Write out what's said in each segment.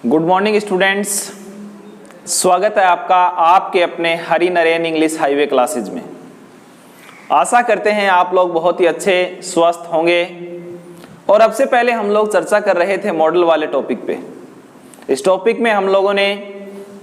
Good morning students, स्वागत है आपका आपके अपने हरी नरेन इंग्लिश हाईवे क्लासेज में। आशा करते हैं आप लोग बहुत ही अच्छे स्वस्थ होंगे। और अब से पहले हम लोग चर्चा कर रहे थे मॉडल वाले टॉपिक पे। इस टॉपिक में हम लोगों ने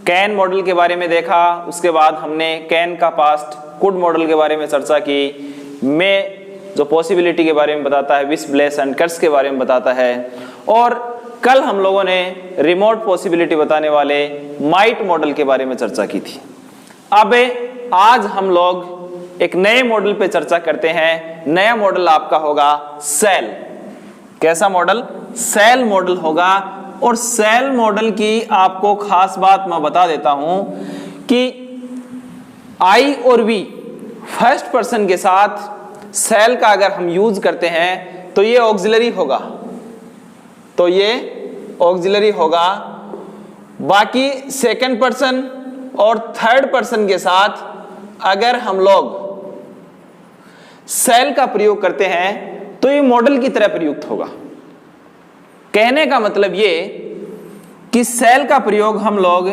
कैन मॉडल के बारे में देखा, उसके बाद हमने कैन का पास्ट कुड मॉडल के बारे में चर्चा की। मैं जो पॉसिबिलिटी के बारे में बताता है, विश ब्लेस एंड कर्स के बारे में बताता है। और कल हम लोगों ने रिमोट पॉसिबिलिटी बताने वाले माइट मॉडल के बारे में चर्चा की थी। अब आज हम लोग एक नए मॉडल पे चर्चा करते हैं। नया मॉडल आपका होगा सेल। कैसा मॉडल? सेल मॉडल होगा। और सेल मॉडल की आपको खास बात मैं बता देता हूं कि आई और वी फर्स्ट पर्सन के साथ सेल का अगर हम यूज करते हैं तो ये ऑक्सिलरी होगा, बाकी सेकंड पर्सन और थर्ड पर्सन के साथ अगर हम लोग सेल का प्रयोग करते हैं तो ये मॉडल की तरह प्रयुक्त होगा। कहने का मतलब ये कि सेल का प्रयोग हम लोग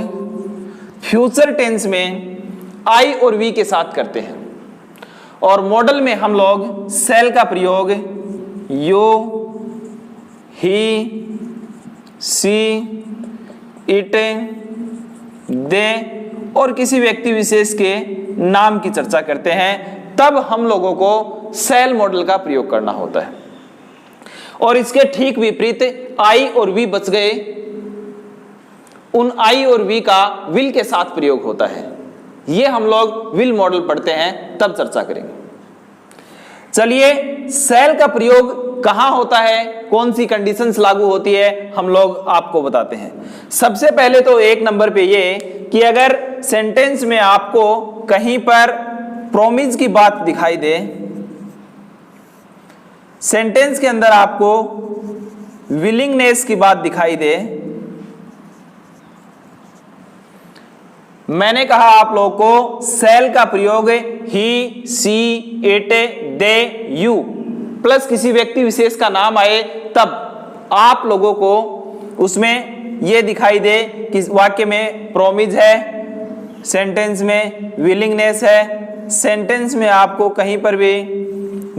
फ्यूचर टेंस में आई और वी के साथ करते हैं और मॉडल में हम लोग सेल का प्रयोग यू, ही, सी, इट, दे और किसी व्यक्ति विशेष के नाम की चर्चा करते हैं। तब हम लोगों को सेल मॉडल का प्रयोग करना होता है। और इसके ठीक विपरीत आई और वी बच गए, उन आई और वी का विल के साथ प्रयोग होता है। ये हम लोग विल मॉडल पढ़ते हैं तब चर्चा करेंगे। चलिए, सेल का प्रयोग कहां होता है, कौन सी कंडीशंस लागू होती है, हम लोग आपको बताते हैं। सबसे पहले तो एक नंबर पे ये कि अगर सेंटेंस में आपको कहीं पर प्रॉमिस की बात दिखाई दे, सेंटेंस के अंदर आपको विलिंगनेस की बात दिखाई दे। मैंने कहा आप लोगों को सेल का प्रयोग ही, she, it, they, you plus किसी व्यक्ति विशेष का नाम आए तब आप लोगों को उसमें यह दिखाई दे कि वाक्य में प्रॉमिस है, सेंटेंस में विलिंगनेस है, सेंटेंस में आपको कहीं पर भी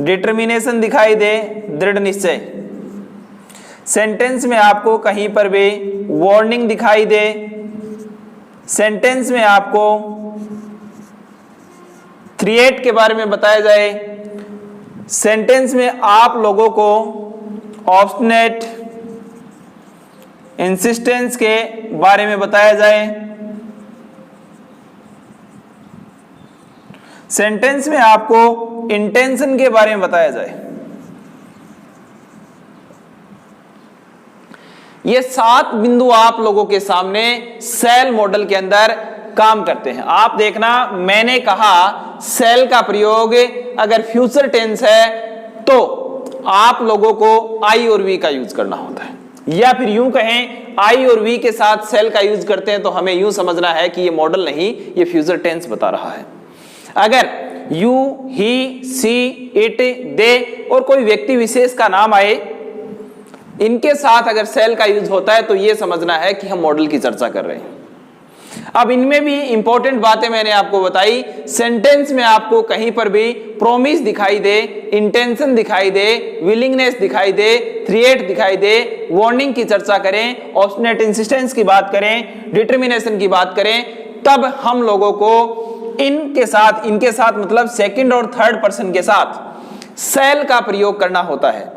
डिटर्मिनेशन दिखाई दे, दृढ़ निश्चय, सेंटेंस में आपको कहीं पर भी वार्निंग दिखाई दे, सेंटेंस में आपको थ्रेट के बारे में बताया जाए, सेंटेंस में आप लोगों को ऑब्स्टिनेट, इंसिस्टेंस के बारे में बताया जाए, सेंटेंस में आपको इंटेंशन के बारे में बताया जाए। ये 7 बिंदु आप लोगों के सामने सेल मॉडल के अंदर काम करते हैं। आप देखना, मैंने कहा सेल का प्रयोग अगर फ्यूचर टेंस है तो आप लोगों को आई और वी का यूज करना होता है, या फिर यूं कहें आई और वी के साथ सेल का यूज करते हैं तो हमें यूं समझना है कि ये मॉडल नहीं, ये फ्यूचर टेंस बता रहा है। अगर यू, ही, सी, इट, दे और कोई व्यक्ति विशेष का नाम आए, इनके साथ अगर सेल का यूज होता है तो यह समझना है कि हम मॉडल की चर्चा कर रहे हैं। अब इनमें भी इंपॉर्टेंट बातें मैंने आपको बताई। सेंटेंस में आपको कहीं पर भी प्रॉमिस दिखाई दे, इंटेंशन दिखाई दे, विलिंगनेस दिखाई दे, थ्रेट दिखाई दे, वार्निंग की चर्चा करें, ऑब्स्टिनेट इंसिस्टेंस की बात करें, डिटर्मिनेशन की बात करें, तब हम लोगों को इनके साथ मतलब सेकंड और थर्ड पर्सन के साथ सेल का प्रयोग करना होता है।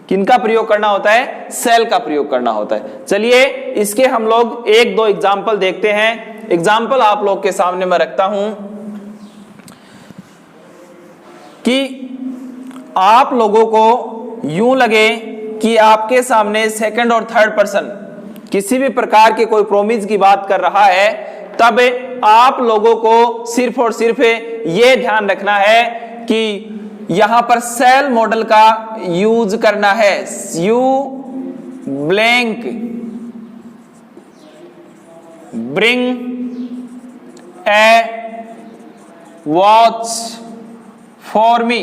किनका प्रयोग करना होता है? सेल का प्रयोग करना होता है। चलिए, इसके हम लोग 1-2 एग्जाम्पल देखते हैं। एग्जाम्पल आप लोग के सामने मैं रखता हूं कि आप लोगों को यूं लगे कि आपके सामने सेकंड और थर्ड पर्सन किसी भी प्रकार के कोई प्रॉमिस की बात कर रहा है, तब आप लोगों को सिर्फ और सिर्फ ये ध्यान रखना है कि यहां पर सेल मॉडल का यूज करना है। You blank bring a watch for me.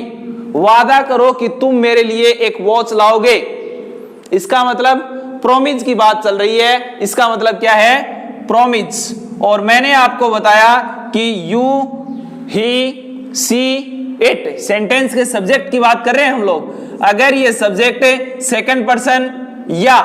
वादा करो कि तुम मेरे लिए एक वॉच लाओगे। इसका मतलब प्रोमिज की बात चल रही है, इसका मतलब क्या है, प्रोमिज। और मैंने आपको बताया कि you, he, she, it sentence के सब्जेक्ट की बात कर रहे हैं हम लोग। अगर ये सब्जेक्ट सेकंड पर्सन या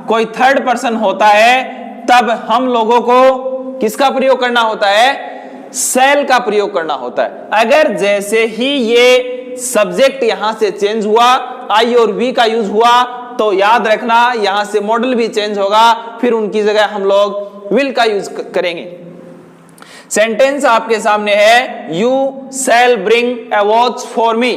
कोई थर्ड पर्सन होता है तब हम लोगों को किसका प्रयोग करना होता है, सेल का प्रयोग करना होता है। अगर जैसे ही ये सब्जेक्ट यहां से चेंज हुआ, आई और वी का यूज हुआ, तो याद रखना यहां से मॉडल भी चेंज होगा, फिर उनकी जगह हम लोग विल का यूज करेंगे। सेंटेंस आपके सामने है, you shall bring a watch for me.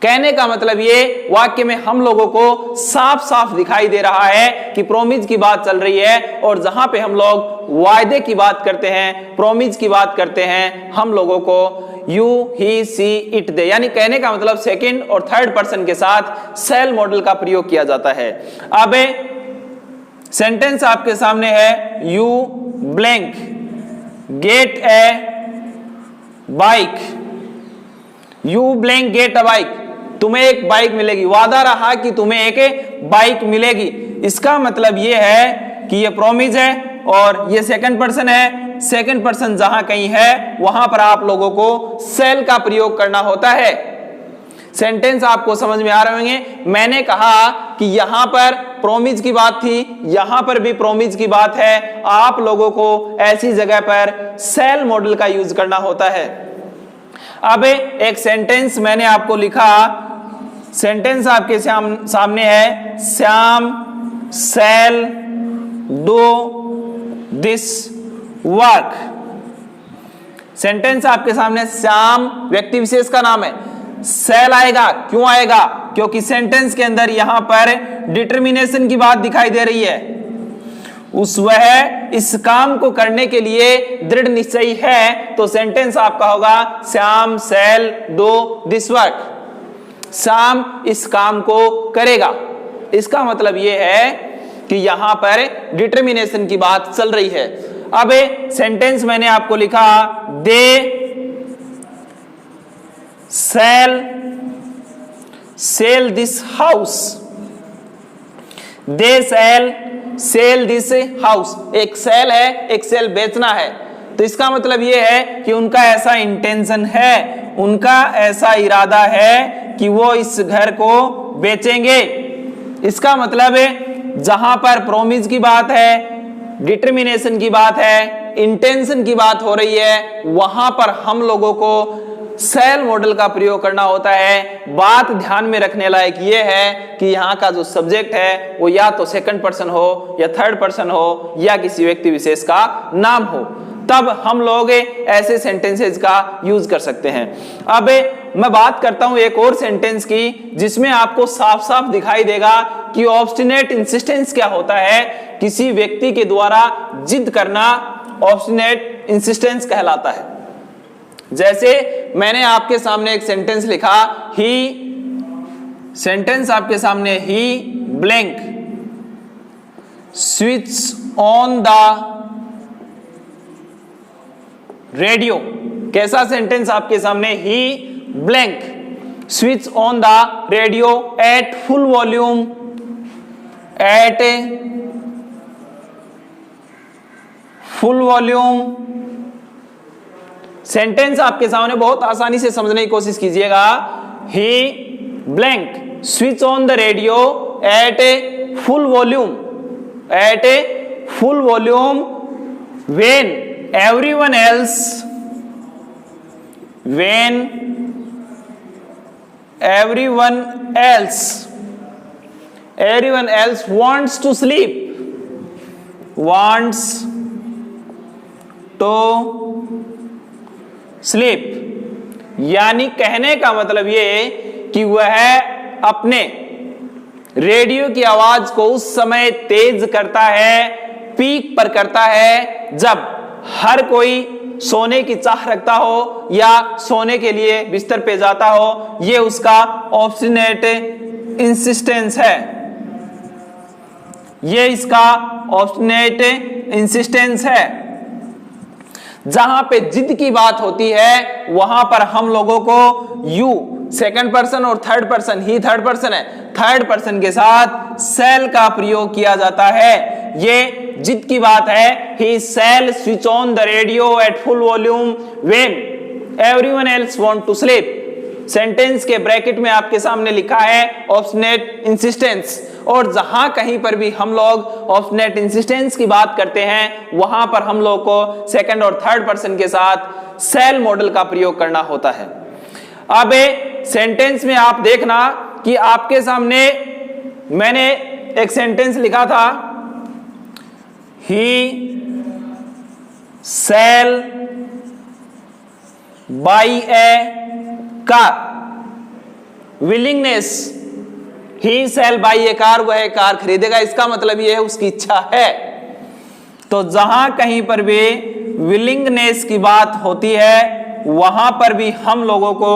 कहने का मतलब ये वाक्य में हम लोगों को साफ साफ दिखाई दे रहा है कि प्रोमिज की बात चल रही है, और जहां पे हम लोग वायदे की बात करते हैं, प्रोमिज की बात करते हैं, हम लोगों को यू, ही, सी, इट, दे, यानी कहने का मतलब सेकंड और थर्ड पर्सन के साथ सेल मॉडल का प्रयोग किया जाता है। अब सेंटेंस आपके सामने है, you blank gate A bike. You blank get a bike, तुम्हें एक बाइक मिलेगी, वादा रहा कि तुम्हें एक बाइक मिलेगी। इसका मतलब यह है कि यह प्रोमिज है और यह सेकंड पर्सन है। सेकंड पर्सन जहां कहीं है वहां पर आप लोगों को सेल का प्रयोग करना होता है। सेंटेंस आपको समझ में आ रहे होंगे। मैंने कहा कि यहां पर प्रोमिज की बात थी, यहां पर भी प्रोमिज की बात है। आप लोगों को ऐसी जगह पर सेल मॉडल का यूज करना होता है। अब एक सेंटेंस मैंने आपको लिखा, सेंटेंस आपके सामने है, Shyam shall do this work. Sentence आपके सामने, श्याम व्यक्ति विशेष का नाम है, शैल आएगा, क्यों आएगा, क्योंकि सेंटेंस के अंदर यहां पर डिटर्मिनेशन की बात दिखाई दे रही है। वह इस काम को करने के लिए दृढ़ निश्चयी है, तो सेंटेंस आपका होगा, Shyam shall do this work. Shyam इस काम को करेगा। इसका मतलब यह है कि यहां पर डिटर्मिनेशन की बात चल रही है। अब सेंटेंस मैंने आपको लिखा, they shall sell this house. They shall sell this house, एक सेल है, एक सेल बेचना है। तो इसका मतलब यह है कि उनका ऐसा इंटेंशन है, उनका ऐसा इरादा है कि वो इस घर को बेचेंगे। इसका मतलब है जहां पर प्रोमिस की बात है, डिटर्मिनेशन की बात है, इंटेंशन की बात हो रही है, वहां पर हम लोगों को सेल मॉडल का प्रयोग करना होता है। बात ध्यान में रखने लायक ये है कि यहाँ का जो सब्जेक्ट है वो या तो सेकंड पर्सन हो या थर्ड पर्सन हो या किसी व्यक्ति विशेष का नाम हो, तब हम लोग ऐसे सेंटेंसेस का यूज कर सकते हैं। अब मैं बात करता हूं एक और सेंटेंस की, जिसमें आपको साफ साफ दिखाई देगा कि ऑब्स्टिनेट इंसिस्टेंस क्या होता है। किसी व्यक्ति के द्वारा जिद करना ऑब्स्टिनेट इंसिस्टेंस कहलाता है। जैसे मैंने आपके सामने एक सेंटेंस लिखा, ही, सेंटेंस आपके सामने, he blank switch on the radio. कैसा सेंटेंस आपके सामने, he blank switch on the radio at full volume, at full volume. Sentence आपके सामने बहुत आसानी से समझने की कोशिश कीजिएगा। He blank switch on the radio at a full volume, at a full volume when everyone else, when everyone else wants to sleep, wants to sleep. यानी कहने का मतलब ये कि वह अपने रेडियो की आवाज को उस समय तेज करता है, पीक पर करता है, जब हर कोई सोने की चाह रखता हो या सोने के लिए बिस्तर पे जाता हो। ये उसका ऑब्स्टिनेट इंसिस्टेंस है, ये इसका ऑब्स्टिनेट इंसिस्टेंस है। जहां पे जिद की बात होती है वहां पर हम लोगों को यू सेकंड पर्सन और थर्ड पर्सन, ही थर्ड पर्सन है, थर्ड पर्सन के साथ सेल का प्रयोग किया जाता है। ये जिद की बात है, he shall switch on the radio at full volume when everyone else want to sleep. Sentence के ब्रैकेट में आपके सामने लिखा है ऑब्स्टिनेट इंसिस्टेंस, और जहां कहीं पर भी हम लोग ऑब्स्टिनेट इंसिस्टेंस की बात करते हैं वहां पर हम लोग को सेकंड और थर्ड पर्सन के साथ सेल मॉडल का प्रयोग करना होता है। अब सेंटेंस में आप देखना कि आपके सामने मैंने एक सेंटेंस लिखा था, he shall buy a car, willingness, he shall buy a car, वह कार खरीदेगा, इसका मतलब यह है उसकी इच्छा है। तो जहां कहीं पर भी विलिंगनेस की बात होती है वहां पर भी हम लोगों को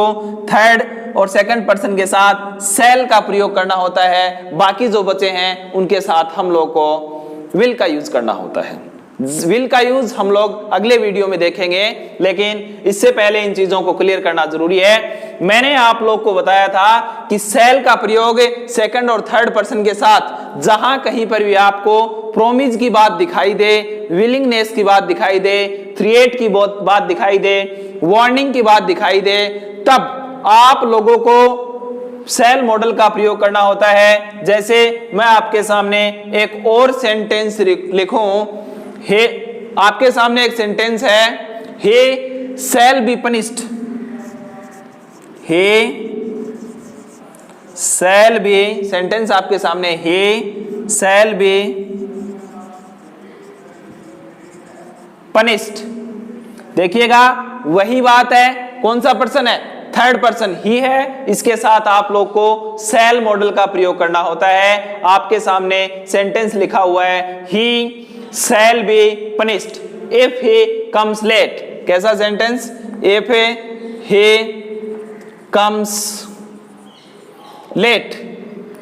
थर्ड और सेकंड पर्सन के साथ सेल का प्रयोग करना होता है। बाकी जो बचे हैं उनके साथ हम लोग को विल का यूज करना होता है। विल का यूज हम लोग अगले वीडियो में देखेंगे, लेकिन इससे पहले इन चीजों को क्लियर करना जरूरी है। मैंने आप लोग को बताया था कि सेल का प्रयोग सेकंड और थर्ड पर्सन के साथ जहां कहीं पर भी आपको प्रोमिस की बात दिखाई दे, विलिंगनेस की बात दिखाई दे, थ्रेट की बात दिखाई दे, वार्निंग की बात दिखाई दे, तब आप लोगों को सेल मॉडल का प्रयोग करना होता है। जैसे मैं आपके सामने एक और सेंटेंस लिखूं, हे, आपके सामने एक सेंटेंस है, he shall be punished, he shall be, sentence आपके सामने, हे सेल बी पनिश्ड। देखिएगा वही बात है, कौन सा पर्सन है, थर्ड पर्सन ही है, इसके साथ आप लोग को सेल मॉडल का प्रयोग करना होता है। आपके सामने सेंटेंस लिखा हुआ है, ही shall be punished if he comes late। कैसा sentence, if he comes late,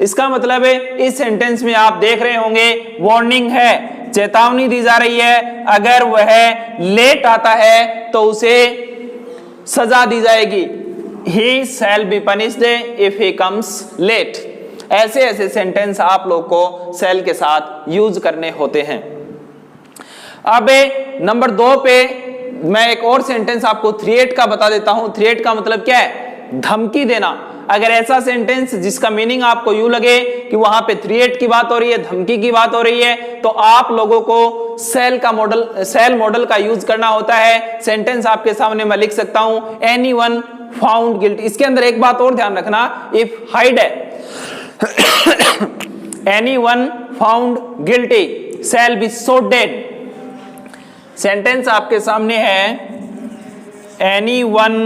इसका मतलब है इस सेंटेंस में आप देख रहे होंगे वार्निंग है, चेतावनी दी जा रही है, अगर वह लेट आता है तो उसे सजा दी जाएगी। he shall be punished if he comes late। ऐसे ऐसे सेंटेंस आप लोग को सेल के साथ यूज करने होते हैं। अब नंबर 2 पे मैं एक और सेंटेंस आपको थ्रेट का बता देता हूं। थ्रेट का मतलब क्या है, धमकी देना। अगर ऐसा सेंटेंस जिसका मीनिंग आपको यूं लगे कि वहां पे थ्रेट की बात हो रही है, धमकी की बात हो रही है, तो आप लोगों को सेल मॉडल का यूज करना होता है। सेंटेंस आपके सामने मैं लिख सकता हूं, एनीवन फाउंड गिल्टी। इसके अंदर एक बात और ध्यान रखना, इफ हाइड है, anyone found guilty shall be shot dead. Sentence आपके सामने है, एनीवन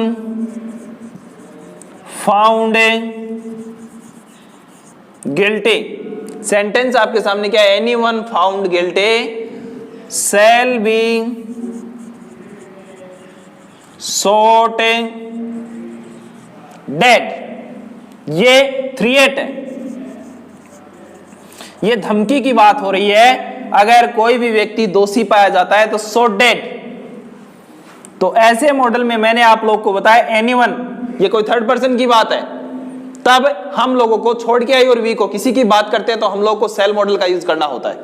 फाउंड गिल्टी। सेंटेंस आपके सामने क्या है, anyone found guilty shall be shot dead. ये थ्रेट है, ये धमकी की बात हो रही है। अगर कोई भी व्यक्ति दोषी पाया जाता है तो शॉट डेड। तो ऐसे मॉडल में मैंने आप लोग को बताया एनीवन, ये कोई थर्ड पर्सन की बात है, तब हम लोगों को छोड़ के आई और वी को किसी की बात करते हैं तो हम लोग को सेल मॉडल का यूज करना होता है।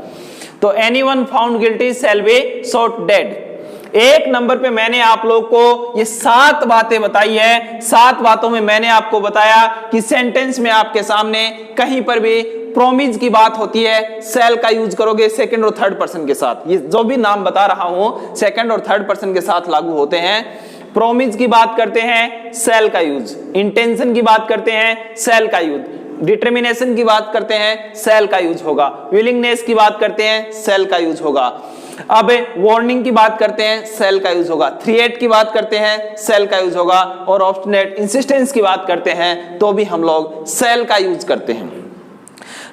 तो anyone found guilty shall be shot dead. एक नंबर पे मैंने आप लोग को ये 7 बातें बताई है। 7 बातों में मैंने आपको बताया कि सेंटेंस में आपके सामने कहीं पर भी प्रोमिस की बात होती है, सेल का यूज करोगे सेकंड और थर्ड पर्सन के साथ। ये जो भी नाम बता रहा हूं सेकंड और थर्ड पर्सन के साथ लागू होते हैं। प्रोमिस की बात करते हैं, सेल का यूज। इंटेंशन की बात करते हैं, सेल का यूज। डिटर्मिनेशन की बात करते हैं, सेल का यूज होगा। विलिंगनेस की बात करते हैं, सेल का यूज होगा। अब वार्निंग की बात करते हैं, सेल का यूज होगा। थ्रेट की बात करते हैं, सेल का यूज होगा। और ऑब्स्टिनेट इंसिस्टेंस की बात करते हैं तो भी हम लोग सेल का यूज करते हैं।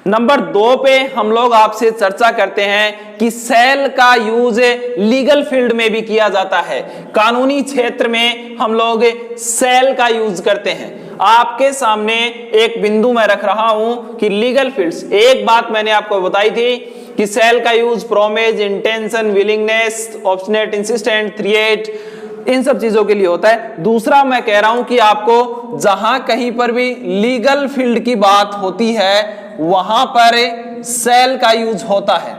नंबर 2 पे हम लोग आपसे चर्चा करते हैं कि सेल का यूज लीगल फील्ड में भी किया जाता है। कानूनी क्षेत्र में हम लोग सेल का यूज करते हैं। आपके सामने एक बिंदु मैं रख रहा हूं कि लीगल फील्ड्स। एक बात मैंने आपको बताई थी कि सेल का use promise, intention, willingness, obstinate, insistent, threat, इन सब चीजों के लिए होता है। दूसरा मैं कह रहा हूं कि आपको जहां कहीं पर भी लीगल फील्ड की बात होती है वहां पर सेल का यूज होता है।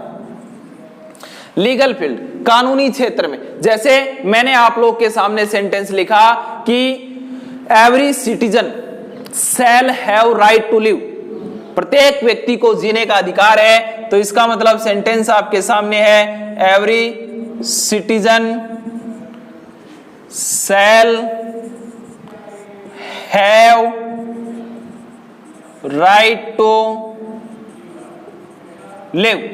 लीगल फील्ड, कानूनी क्षेत्र में, जैसे मैंने आप लोग के सामने सेंटेंस लिखा कि every citizen shall have right to live, प्रत्येक व्यक्ति को जीने का अधिकार है। तो इसका मतलब सेंटेंस आपके सामने है every citizen shall have right to live.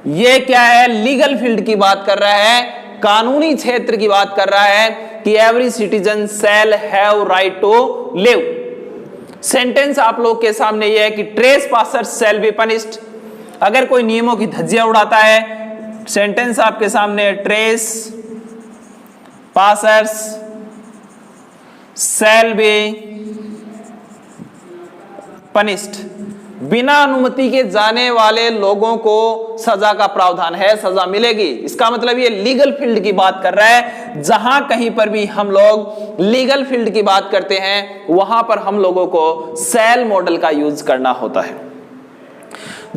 ये क्या है? लीगल फील्ड की बात कर रहा है, कानूनी क्षेत्र की बात कर रहा है कि every citizen shall have right to live. Sentence आप लोग के सामने यह है कि trespassers shall be punished. अगर कोई नियमों की धज्जियां उड़ाता है, सेंटेंस आपके सामने trace passers shall be punished. बिना अनुमति के जाने वाले लोगों को सजा का प्रावधान है, सजा मिलेगी। इसका मतलब ये लीगल फील्ड की बात कर रहा है। जहां कहीं पर भी हम लोग लीगल फील्ड की बात करते हैं वहां पर हम लोगों को शैल मॉडल का यूज करना होता है।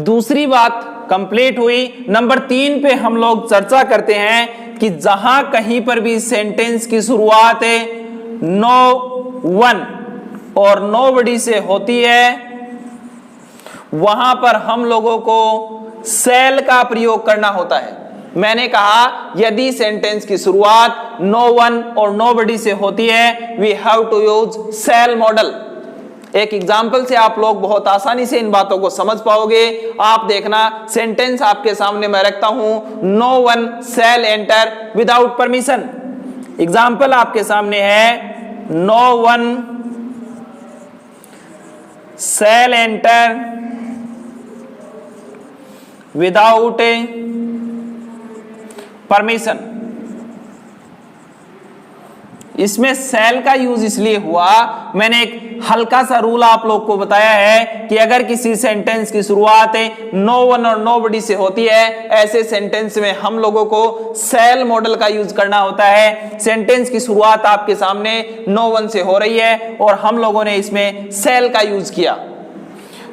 दूसरी बात कंप्लीट हुई। नंबर 3 पे हम लोग चर्चा करते हैं कि जहां कहीं पर भी सेंटेंस की शुरुआत नो वन और नोबडी से होती है वहां पर हम लोगों को शैल का प्रयोग करना होता है। मैंने कहा यदि सेंटेंस की शुरुआत नो वन और नोबडी से होती है we have to use shall modal. एक एग्जाम्पल से आप लोग बहुत आसानी से इन बातों को समझ पाओगे। आप देखना, सेंटेंस आपके सामने मैं रखता हूं, no one shall enter without permission. Example आपके सामने है, no one shall enter without permission. इसमें शैल का यूज इसलिए हुआ, मैंने एक हल्का सा रूल आप लोग को बताया है कि अगर किसी सेंटेंस की शुरुआत नो वन और नोबडी से होती है, ऐसे सेंटेंस में हम लोगों को शैल मॉडल का यूज करना होता है। सेंटेंस की शुरुआत आपके सामने नो वन से हो रही है और हम लोगों ने इसमें शैल का यूज किया।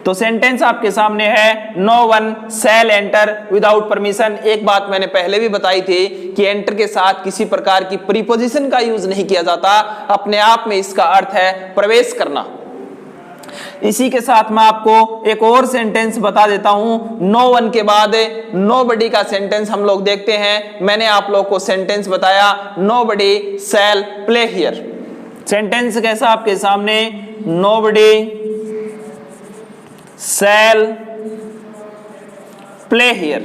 तो सेंटेंस आपके सामने है, no one shall enter without permission. एक बात मैंने पहले भी बताई थी कि एंटर के साथ किसी प्रकार की प्रीपोजिशन का यूज नहीं किया जाता, अपने आप में इसका अर्थ है प्रवेश करना। इसी के साथ मैं आपको एक और सेंटेंस बता देता हूं। नो वन के बाद नोबडी का सेंटेंस हम लोग देखते हैं। मैंने आप लोग को सेंटेंस बताया, nobody shall play here. Sentence कैसा आपके सामने, नोबडी शैल प्ले हियर।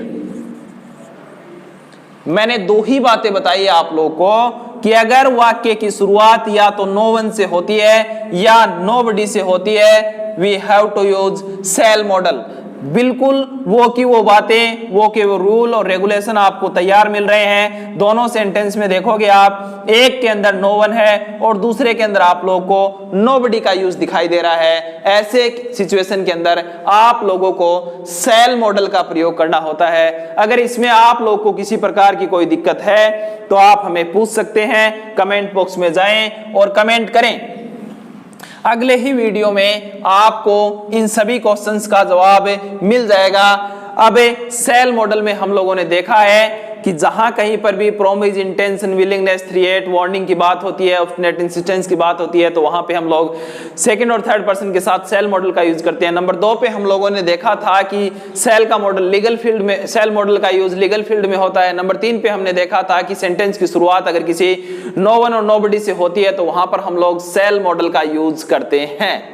मैंने दो ही बातें बताई आप लोगों को कि अगर वाक्य की शुरुआत या तो नो वन से होती है या नोबडी से होती है, we have to use shall modal. बिल्कुल वो की वो बातें, वो के वो रूल और रेगुलेशन आपको तैयार मिल रहे हैं। दोनों सेंटेंस में देखोगे आप, एक के अंदर नो वन है और दूसरे के अंदर आप लोगों को नोबडी का यूज दिखाई दे रहा है। ऐसे सिचुएशन के अंदर आप लोगों को शैल मॉडल का प्रयोग करना होता है। अगर इसमें आप लोगों को किसी प्रकार की कोई दिक्कत है तो आप हमें पूछ सकते हैं, कमेंट बॉक्स में जाएं और कमेंट करें। अगले ही वीडियो में आपको इन सभी क्वेश्चंस का जवाब मिल जाएगा। अब शैल मॉडल में हम लोगों ने देखा है कि जहां कहीं पर भी promise, intention, willingness, threat, warning की बात होती है, ऑब्स्टिनेट इंसिस्टेंस की बात होती है, तो वहां पे हम लोग सेकंड और थर्ड पर्सन के साथ शैल मॉडल का यूज करते हैं। नंबर 2 पे हम लोगों ने देखा था कि शैल का मॉडल लीगल फील्ड में, शैल मॉडल का यूज लीगल फील्ड में होता है। नंबर 3 पे हमने देखा था कि सेंटेंस की शुरुआत अगर किसी नो वन और नोबडी से होती है तो वहां पर हम लोग शैल मॉडल का यूज करते हैं।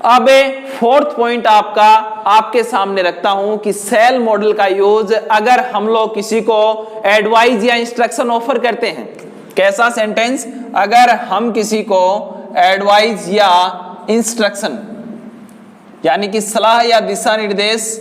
अब 4th पॉइंट आपके सामने रखता हूं कि शैल मॉडल का यूज अगर हम लोग किसी को एडवाइस या इंस्ट्रक्शन ऑफर करते हैं। कैसा सेंटेंस? अगर हम किसी को एडवाइस या इंस्ट्रक्शन यानी कि सलाह या दिशा निर्देश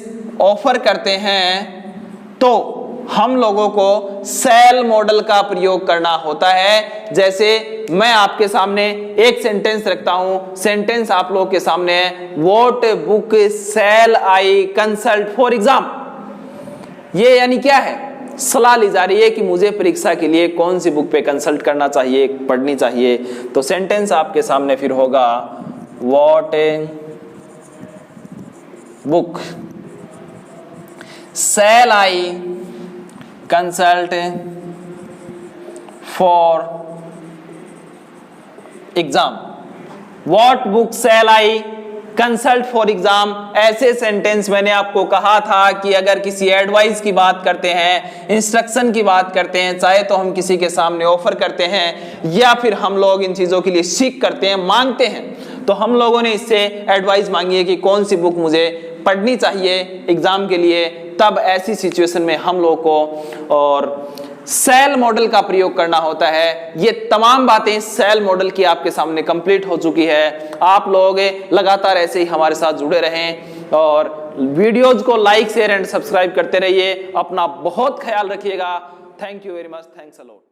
ऑफर करते हैं तो हम लोगों को शैल मॉडल का प्रयोग करना होता है। जैसे मैं आपके सामने एक सेंटेंस रखता हूं, सेंटेंस आप लोगों के सामने है, what book shall I consult for exam. ये यानी क्या है? सलाह ली जा रही है कि मुझे परीक्षा के लिए कौन सी बुक पे कंसल्ट करना चाहिए, पढ़नी चाहिए, तो सेंटेंस आपके सामने फिर होगा what book shall I consult for exam. What book shall I consult for exam. ऐसे सेंटेंस मैंने आपको कहा था कि अगर किसी एडवाइस की बात करते हैं, इंस्ट्रक्शन की बात करते हैं, चाहे तो हम किसी के सामने ऑफर करते हैं या फिर हम लोग इन चीजों के लिए सीख करते हैं, मांगते हैं, तो हम लोगों ने इससे एडवाइस मांगी है कि कौन सी बुक मुझे पढ़नी चाहिए एग्जाम के लिए। तब ऐसी सिचुएशन में हम लोग को और सेल मॉडल का प्रयोग करना होता है। ये तमाम बातें सेल मॉडल की आपके सामने कंप्लीट हो चुकी है। आप लोग लगातार ऐसे ही हमारे साथ जुड़े रहें और वीडियोज को लाइक शेयर एंड सब्सक्राइब करते रहिए। अपना बहुत ख्याल रखिएगा। Thank you very much. Thanks a lot.